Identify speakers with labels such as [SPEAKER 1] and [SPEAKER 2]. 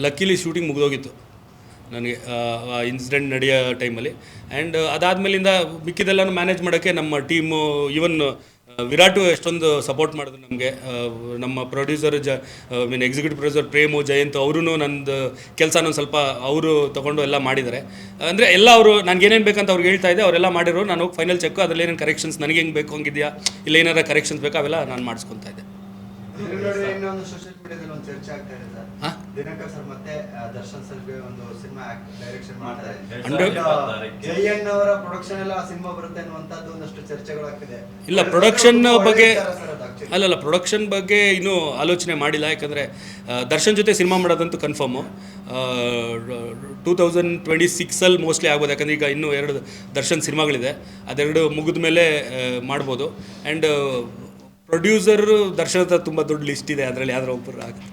[SPEAKER 1] ಲಕ್ಕಿಲಿ shooting ಮುಗಿದೋಗಿತ್ತು ನನಗೆ incident ನಡೆಯೋ ಟೈಮಲ್ಲಿ. ಆ್ಯಂಡ್ ಅದಾದಮೇಲಿಂದ ಮಿಕ್ಕಿದೆಲ್ಲನೂ ಮ್ಯಾನೇಜ್ ಮಾಡೋಕ್ಕೆ ನಮ್ಮ ಟೀಮು, ಈವನ್ ವಿರಾಟು ಎಷ್ಟೊಂದು ಸಪೋರ್ಟ್ ಮಾಡಿದ್ರು ನಮಗೆ. ನಮ್ಮ ಪ್ರೊಡ್ಯೂಸರ್ ಮೀನ್ ಎಕ್ಸಿಕ್ಯೂಟಿವ್ ಪ್ರೊಡ್ಯೂಸರ್ ಪ್ರೇಮು, ಜಯಂತ್ ಅವರೂ ನಂದು ಕೆಲಸನ ಸ್ವಲ್ಪ ಅವರು ತೊಗೊಂಡು ಎಲ್ಲ ಮಾಡಿದ್ದಾರೆ. ಅಂದರೆ ಎಲ್ಲ ಅವರು ನನಗೆ ಏನೇನು ಬೇಕಂತ ಅವ್ರಿಗೆ ಹೇಳ್ತಾ ಇದ್ದೆ, ಅವರೆಲ್ಲ ಮಾಡಿರೋ. ನಾನು ಹೋಗಿ ಫೈನಲ್ ಚೆಕ್ಕು, ಅದರಲ್ಲಿ ಏನೇನು ಕರೆಕ್ಷನ್ಸ್ ನನಗೆ ಹೆಂಗೆ ಬೇಕು ಹಂಗಿದೆಯಾ, ಇಲ್ಲ ಏನಾರ ಕರೆಕ್ಷನ್ಸ್ ಬೇಕಾ, ಅವೆಲ್ಲ ನಾನು ಮಾಡಿಸ್ಕೊತಾ ಇದ್ದೆ.
[SPEAKER 2] ಇನ್ನೊಂದು ಸೋಷಿಯಲ್ ಮೀಡಿಯಾದಲ್ಲಿ ಒಂದು ಚರ್ಚೆ ಆಗ್ತಾ ಇದೆ ಸರ್, ದಿನಕರ್ ಸರ್ ಮತ್ತೆ ದರ್ಶನ್ ಸರ್ಗೆ ಒಂದು ಸಿನಿಮಾ ಡೈರೆಕ್ಷನ್ ಮಾಡ್ತಾರೆ, ಜಯಣ್ಣ ಅವರ ಪ್ರೊಡಕ್ಷನ್ ಎಲ್ಲ ಸಿನಿಮಾ ಬರುತ್ತೆ ಅನ್ನುವಂಥದ್ದು ಒಂದಷ್ಟು ಚರ್ಚೆಗಳು ಆಗ್ತಿದೆ.
[SPEAKER 1] ಇಲ್ಲ, ಪ್ರೊಡಕ್ಷನ್ ಬಗ್ಗೆ ಅಲ್ಲಲ್ಲ, ಪ್ರೊಡಕ್ಷನ್ ಬಗ್ಗೆ ಇನ್ನೂ ಆಲೋಚನೆ ಮಾಡಿಲ್ಲ. ಯಾಕಂದರೆ ದರ್ಶನ್ ಜೊತೆ ಸಿನಿಮಾ ಮಾಡೋದಂತೂ ಕನ್ಫರ್ಮು 2026 ಮೋಸ್ಟ್ಲಿ ಆಗ್ಬೋದು. ಯಾಕಂದರೆ ಈಗ ಇನ್ನೂ 2 ದರ್ಶನ್ ಸಿನಿಮಾಗಳಿದೆ, ಅದೆರಡು ಮುಗಿದ ಮೇಲೆ ಮಾಡ್ಬೋದು. ಆ್ಯಂಡ್ ಪ್ರೊಡ್ಯೂಸರ್ ದರ್ಶನ್ ಹತ್ರ ತುಂಬ ದೊಡ್ಡ ಲಿಸ್ಟ್ ಇದೆ, ಅದರಲ್ಲಿ ಯಾವ್ದಾರ ಒಬ್ಬರು ಆಗುತ್ತೆ.